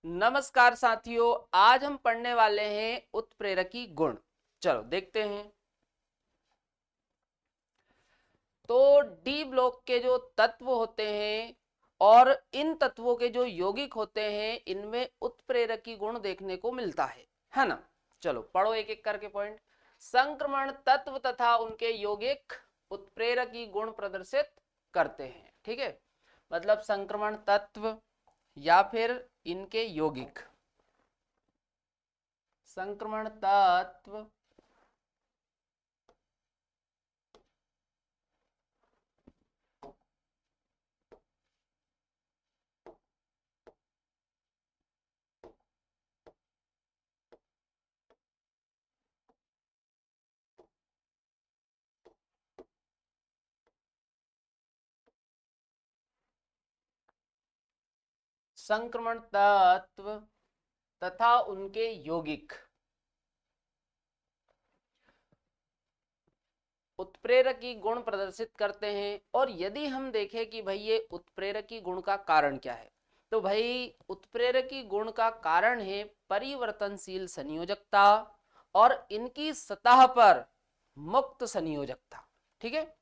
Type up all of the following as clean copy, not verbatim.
नमस्कार साथियों, आज हम पढ़ने वाले हैं उत्प्रेरकी गुण। चलो देखते हैं। तो डी ब्लॉक के जो तत्व होते हैं और इन तत्वों के जो यौगिक होते हैं, इनमें उत्प्रेरकी गुण देखने को मिलता है ना। चलो पढ़ो एक एक करके पॉइंट। संक्रमण तत्व तथा उनके यौगिक उत्प्रेरकी गुण प्रदर्शित करते हैं। ठीक है, मतलब संक्रमण तत्व या फिर इनके यौगिक। संक्रमण तत्व संक्रमण तत्व तथा उनके यौगिक उत्प्रेरकी गुण प्रदर्शित करते हैं। और यदि हम देखें कि भाई ये उत्प्रेरकी गुण का कारण क्या है, तो भाई उत्प्रेरकी गुण का कारण है परिवर्तनशील संयोजकता और इनकी सतह पर मुक्त संयोजकता। ठीक है,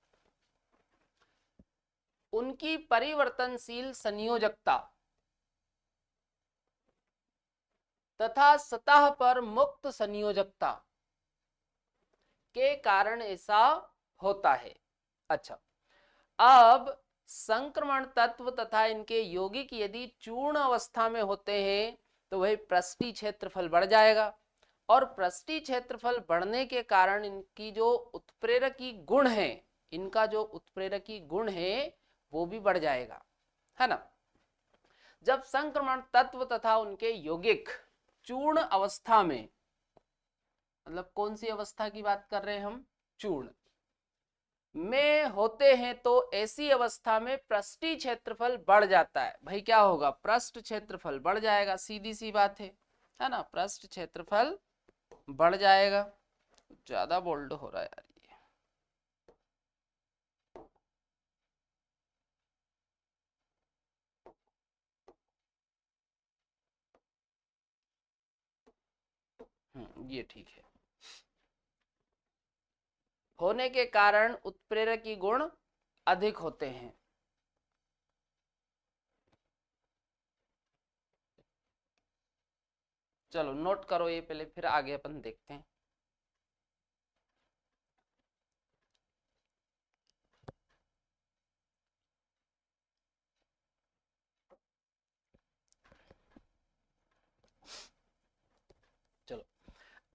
उनकी परिवर्तनशील संयोजकता तथा सतह पर मुक्त संयोजकता के कारण ऐसा होता है। अच्छा, अब संक्रमण तत्व तथा इनके यौगिक यदि चूर्ण अवस्था में होते हैं तो वही पृष्ठीय क्षेत्रफल बढ़ जाएगा और पृष्ठीय क्षेत्रफल बढ़ने के कारण इनकी जो उत्प्रेरकी गुण है, इनका जो उत्प्रेरकी गुण है वो भी बढ़ जाएगा, है ना। जब संक्रमण तत्व तथा उनके यौगिक चूर्ण अवस्था में, मतलब कौन सी अवस्था की बात कर रहे हैं हम, चूर्ण में होते हैं, तो ऐसी अवस्था में पृष्ठीय क्षेत्रफल बढ़ जाता है। भाई क्या होगा, पृष्ठ क्षेत्रफल बढ़ जाएगा, सीधी सी बात है ना। पृष्ठ क्षेत्रफल बढ़ जाएगा। ज्यादा बोल्ड हो रहा है यार ये ठीक है। होने के कारण उत्प्रेरकी गुण अधिक होते हैं। चलो नोट करो ये पहले, फिर आगे अपन देखते हैं। चलो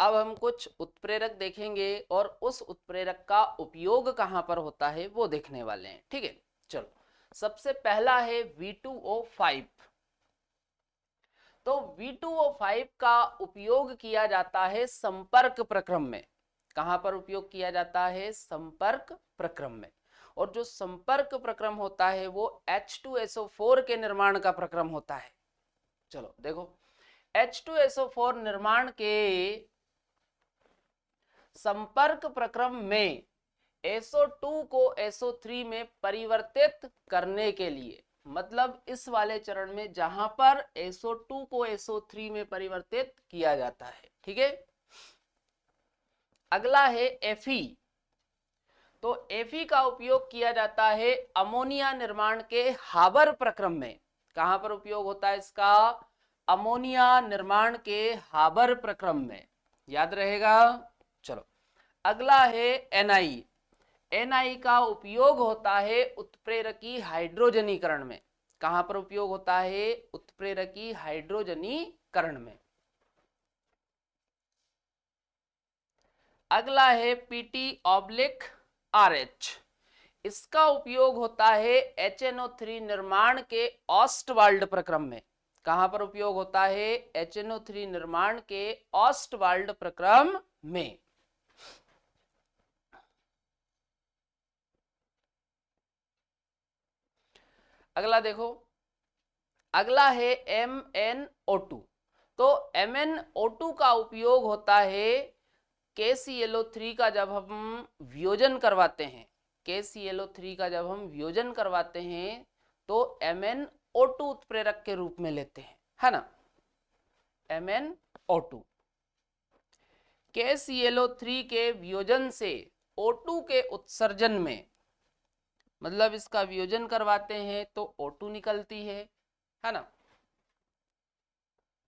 अब हम कुछ उत्प्रेरक देखेंगे और उस उत्प्रेरक का उपयोग कहां पर होता है वो देखने वाले हैं। ठीक है, चलो सबसे पहला है V2O5। तो V2O5 का उपयोग किया जाता है संपर्क प्रक्रम में। कहां पर उपयोग किया जाता है, संपर्क प्रक्रम में। और जो संपर्क प्रक्रम होता है वो H2SO4 के निर्माण का प्रक्रम होता है। चलो देखो, H2SO4 निर्माण के संपर्क प्रक्रम में SO2 को SO3 में परिवर्तित करने के लिए, मतलब इस वाले चरण में जहां पर SO2 को SO3 में परिवर्तित किया जाता है। ठीक है, अगला है Fe। तो Fe का उपयोग किया जाता है अमोनिया निर्माण के हाबर प्रक्रम में। कहां पर उपयोग होता है इसका, अमोनिया निर्माण के हाबर प्रक्रम में, याद रहेगा। चलो अगला है Na। Na का उपयोग होता है उत्प्रेरकी हाइड्रोजनीकरण में। कहां पर उपयोग होता है, उत्प्रेरकी हाइड्रोजनीकरण में। अगला है Pt/RH। इसका उपयोग होता है HNO3 निर्माण के ऑस्टवाल्ड प्रक्रम में। कहां पर उपयोग होता है, HNO3 निर्माण के ऑस्टवाल्ड प्रक्रम में। अगला देखो, अगला है MnO2। तो MnO2 का उपयोग होता है KClO3 का जब हम वियोजन करवाते हैं, KClO3 का जब हम वियोजन करवाते हैं तो MnO2 उत्प्रेरक के रूप में लेते हैं, है ना। MnO2। KClO3 के वियोजन से O2 के उत्सर्जन में, मतलब इसका वियोजन करवाते हैं तो O2 निकलती है ना।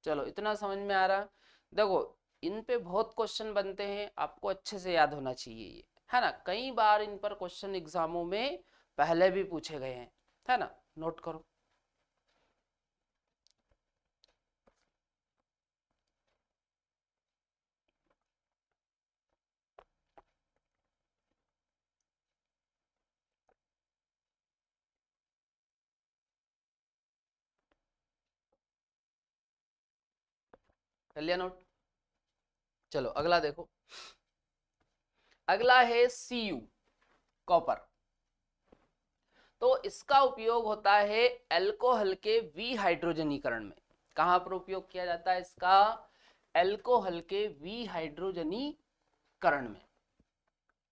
चलो इतना समझ में आ रहा। देखो इन पे बहुत क्वेश्चन बनते हैं, आपको अच्छे से याद होना चाहिए ये, है ना। कई बार इन पर क्वेश्चन एग्जामों में पहले भी पूछे गए हैं, है ना। नोट करो। कर लिया नोट। चलो अगला देखो, अगला है Cu, कॉपर। तो इसका उपयोग होता है अल्कोहल के विहाइड्रोजनीकरण में। कहां पर उपयोग किया जाता है इसका? अल्कोहल के विहाइड्रोजनीकरण में।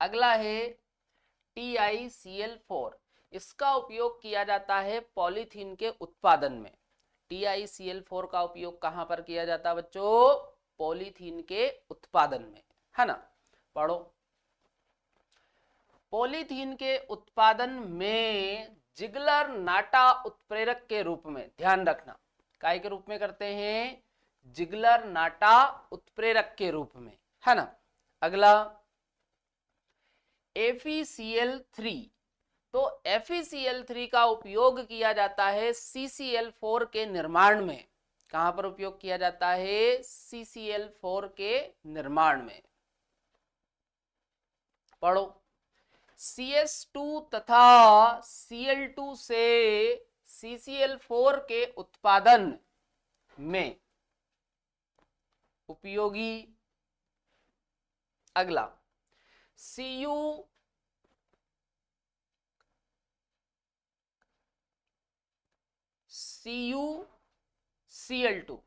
अगला है TiCl4। इसका उपयोग किया जाता है पॉलीथीन के उत्पादन में। TiCl4 का उपयोग कहां पर किया जाता है बच्चों? पॉलीथीन के उत्पादन में, है ना। पढ़ो। पॉलीथीन के उत्पादन में जिगलर नाटा उत्प्रेरक के रूप में, ध्यान रखना, काय के रूप में करते हैं? जिगलर नाटा उत्प्रेरक के रूप में, है ना। अगला FeCl3। तो FeCl3 का उपयोग किया जाता है CCl4 के निर्माण में। कहां पर उपयोग किया जाता है? CCl4 के निर्माण में। पढ़ो। CS2 तथा Cl2 से CCl4 के उत्पादन में उपयोगी। अगला CuCl2।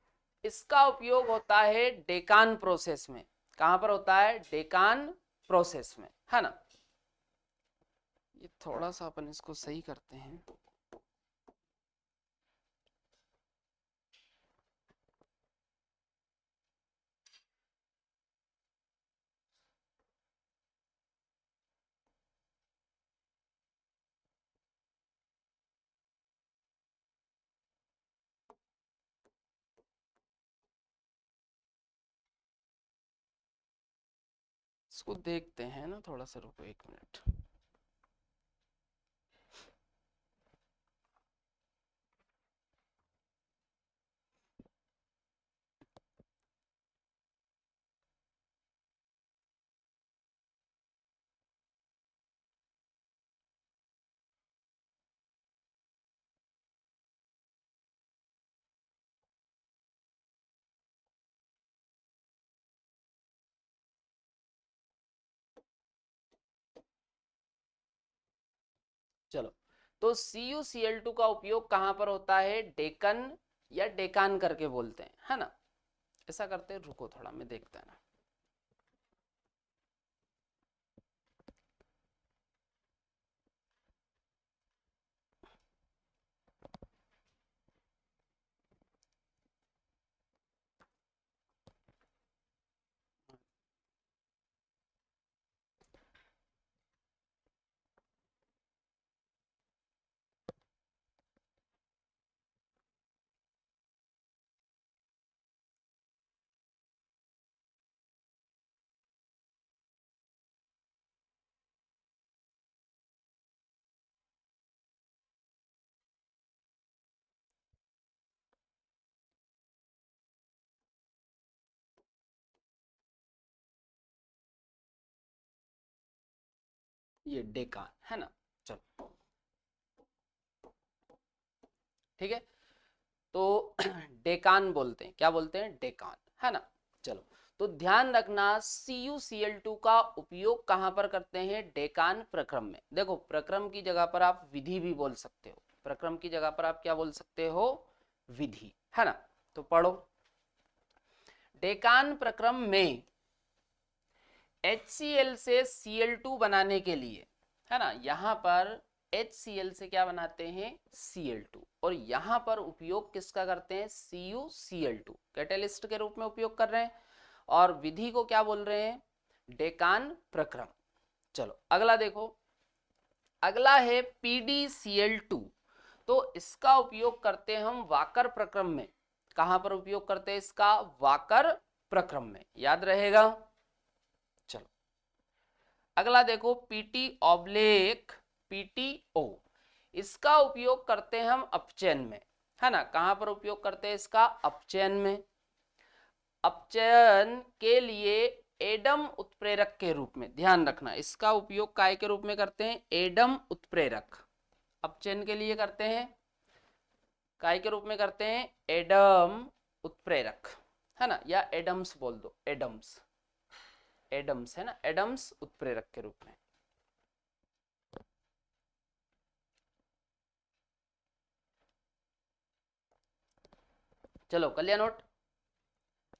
इसका उपयोग होता है डेकान प्रोसेस में। कहां पर होता है? डेकान प्रोसेस में, है ना। ये थोड़ा सा अपन इसको सही करते हैं। इसको देखते हैं ना, थोड़ा सा रुको 1 मिनट। चलो, तो CuCl2 का उपयोग कहां पर होता है? डेकन या डेकान करके बोलते हैं, है ना। ऐसा करते हैं, रुको थोड़ा मैं देखता है ना। ये डेकान, है ना। चलो ठीक है, तो डेकान बोलते हैं। क्या बोलते हैं? डेकान, है ना। चलो, तो ध्यान रखना CuCl2 का उपयोग कहां पर करते हैं? डेकान प्रक्रम में। देखो प्रक्रम की जगह पर आप विधि भी बोल सकते हो। प्रक्रम की जगह पर आप क्या बोल सकते हो? विधि, है ना। तो पढ़ो। डेकान प्रक्रम में HCl से Cl2 बनाने के लिए, है ना, यहां पर HCl से क्या बनाते हैं, Cl2, और यहां पर उपयोग किसका करते हैं, CuCl2 कैटेलिस्ट के रूप में उपयोग कर रहे हैं, और विधि को क्या बोल रहे हैं, डेकान प्रक्रम। चलो अगला देखो, अगला है PdCl2, तो इसका उपयोग करते हैं हम वाकर प्रक्रम में। कहां पर उपयोग करते हैं इसका, वाकर प्रक्रम में, याद रहेगा। चलो अगला देखो PtO, इसका उपयोग करते हैं हम अपचयन में, है ना। कहां पर उपयोग करते हैं इसका, अपचयन में। अपचयन के लिए एडम उत्प्रेरक के रूप में, ध्यान रखना इसका उपयोग काय के रूप में करते हैं, एडम उत्प्रेरक। अपचयन के लिए करते हैं, काय के रूप में करते हैं, एडम उत्प्रेरक, है ना, या एडम्स बोल दो, एडम्स, एडम्स है ना, एडम्स उत्प्रेरक के रूप में। चलो कर लिया नोट।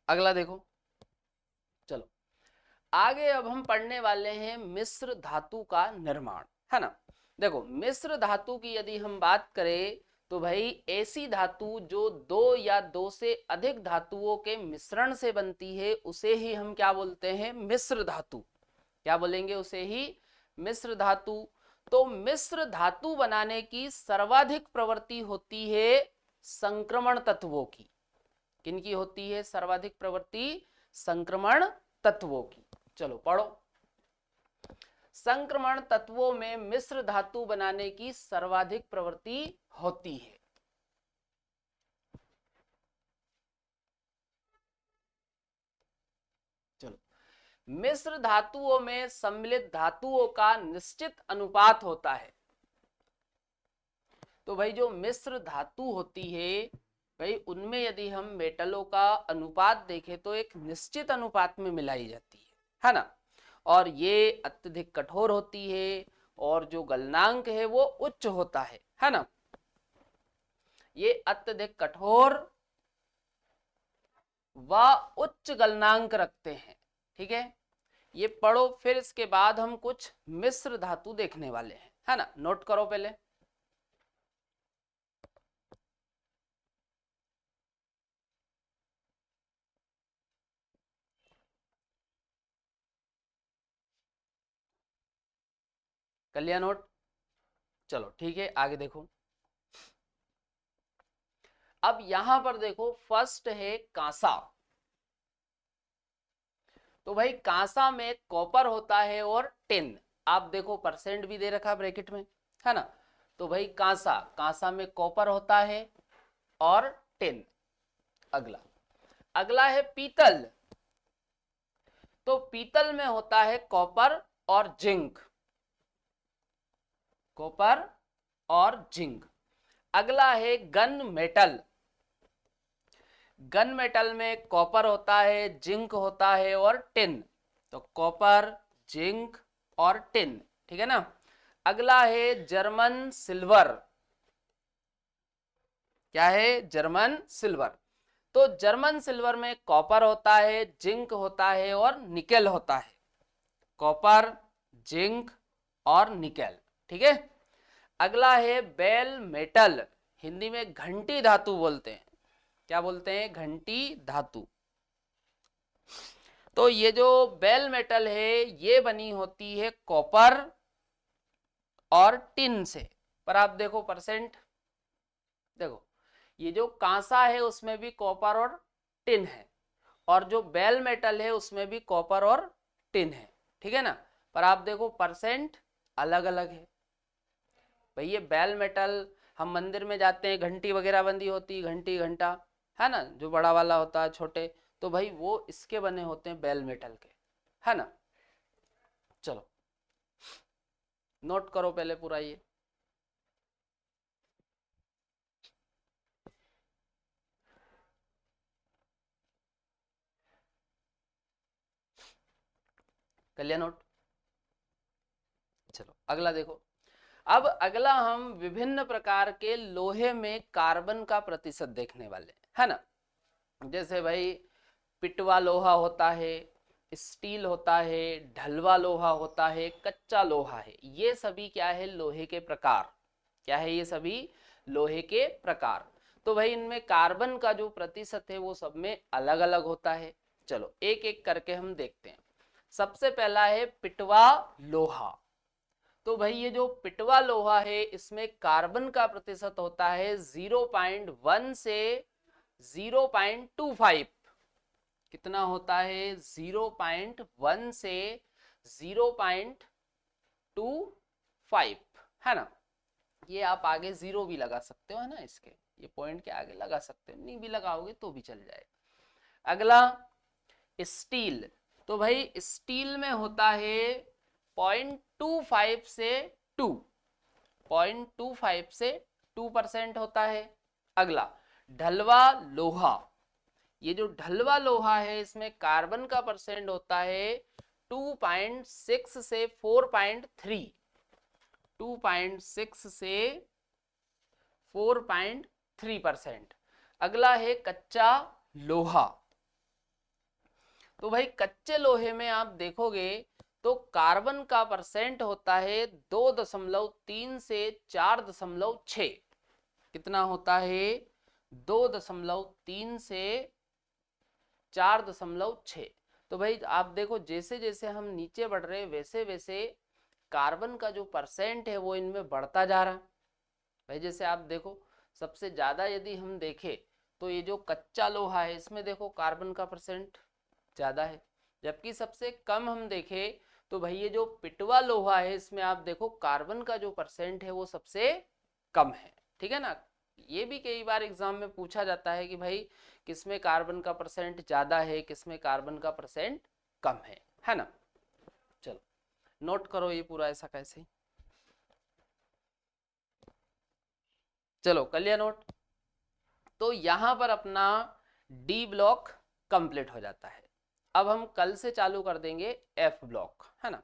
अगला देखो, चलो आगे अब हम पढ़ने वाले हैं मिश्र धातु का निर्माण, है ना। देखो मिश्र धातु की यदि हम बात करें तो भाई ऐसी धातु जो दो या दो से अधिक धातुओं के मिश्रण से बनती है उसे ही हम क्या बोलते हैं, मिश्र धातु। क्या बोलेंगे, उसे ही मिश्र धातु। तो मिश्र धातु बनाने की सर्वाधिक प्रवृत्ति होती है संक्रमण तत्वों की। किनकी होती है सर्वाधिक प्रवृत्ति, संक्रमण तत्वों की। चलो पढ़ो, संक्रमण तत्वों में मिश्र धातु बनाने की सर्वाधिक प्रवृत्ति होती है। चलो, मिश्र धातुओं में सम्मिलित धातुओं का निश्चित अनुपात होता है। तो भाई जो मिश्र धातु होती है भाई उनमें यदि हम मेटलों का अनुपात देखें तो एक निश्चित अनुपात में मिलाई जाती है ना। और ये अत्यधिक कठोर होती है और जो गलनांक है वो उच्च होता है ना। ये अत्यधिक कठोर व उच्च गलनांक रखते हैं, ठीक है। ये पढ़ो, फिर इसके बाद हम कुछ मिश्र धातु देखने वाले हैं, है ना। नोट करो पहले, कर लिया नोट। चलो ठीक है, आगे देखो। अब यहां पर देखो फर्स्ट है कांसा। तो भाई कांसा में कॉपर होता है और टिन, आप देखो परसेंट भी दे रखा ब्रैकेट में, है ना। तो भाई कांसा, कांसा में कॉपर होता है और टिन। अगला, अगला है पीतल। तो पीतल में होता है कॉपर और जिंक, कॉपर और जिंक। अगला है गन मेटल। गन मेटल में कॉपर होता है, जिंक होता है और टिन। तो कॉपर, जिंक और टिन, ठीक है ना। अगला है जर्मन सिल्वर। क्या है, जर्मन सिल्वर। तो जर्मन सिल्वर में कॉपर होता है, जिंक होता है और निकेल होता है। कॉपर, जिंक और निकेल, ठीक है। अगला है बेल मेटल, हिंदी में घंटी धातु बोलते हैं। क्या बोलते हैं, घंटी धातु। तो ये जो बेल मेटल है ये बनी होती है कॉपर और टिन से। पर आप देखो परसेंट, देखो ये जो कांसा है उसमें भी कॉपर और टिन है, और जो बेल मेटल है उसमें भी कॉपर और टिन है, ठीक है ना। पर आप देखो परसेंट अलग अलग है। भाई ये बेल मेटल, हम मंदिर में जाते हैं घंटी वगैरह बंदी होती, घंटी घंटा, है ना, जो बड़ा वाला होता है, छोटे, तो भाई वो इसके बने होते हैं बेल मेटल के, है ना। चलो नोट करो पहले पूरा ये। कर लिया नोट। चलो अगला देखो। अब अगला हम विभिन्न प्रकार के लोहे में कार्बन का प्रतिशत देखने वाले हैं, है ना। जैसे भाई पिटवा लोहा होता है, स्टील होता है, ढलवा लोहा होता है, कच्चा लोहा है, ये सभी क्या है, लोहे के प्रकार। क्या है ये सभी? लोहे के प्रकार। तो भाई इनमें कार्बन का जो प्रतिशत है वो सब में अलग अलग होता है। चलो एक एक करके हम देखते हैं। सबसे पहला है पिटवा लोहा। तो भाई ये जो पिटवा लोहा है इसमें कार्बन का प्रतिशत होता है 0.1 से 0.25। कितना होता है? 0.1 से 0.25, है ना। ये आप आगे जीरो भी लगा सकते हो, है ना, इसके ये पॉइंट के आगे लगा सकते हो, नहीं भी लगाओगे तो भी चल जाएगा। अगला स्टील। तो भाई स्टील में होता है 0.25 से 0.25 से 2% होता है। अगला ढलवा लोहा। ये जो ढलवा लोहा है इसमें कार्बन का परसेंट होता है 2.6 से 4.3। 2.6 से 4.3%। अगला है कच्चा लोहा। तो भाई कच्चे लोहे में आप देखोगे तो कार्बन का परसेंट होता है 2.3 से 4.6। कितना होता है? 2.3 से 4.6। तो भाई आप देखो जैसे जैसे हम नीचे बढ़ रहे वैसे वैसे कार्बन का जो परसेंट है वो इनमें बढ़ता जा रहा है। भाई जैसे आप देखो सबसे ज्यादा यदि हम देखें तो ये जो कच्चा लोहा है इसमें देखो कार्बन का परसेंट ज्यादा है, जबकि सबसे कम हम देखें तो भाई ये जो पिटवा लोहा है इसमें आप देखो कार्बन का जो परसेंट है वो सबसे कम है। ठीक है ना। ये भी कई बार एग्जाम में पूछा जाता है कि भाई किसमें कार्बन का परसेंट ज्यादा है, किसमें कार्बन का परसेंट कम है ना। चलो नोट करो ये पूरा ऐसा कैसे। चलो कर लिया नोट। तो यहां पर अपना डी ब्लॉक कंप्लीट हो जाता है। अब हम कल से चालू कर देंगे एफ ब्लॉक, है ना।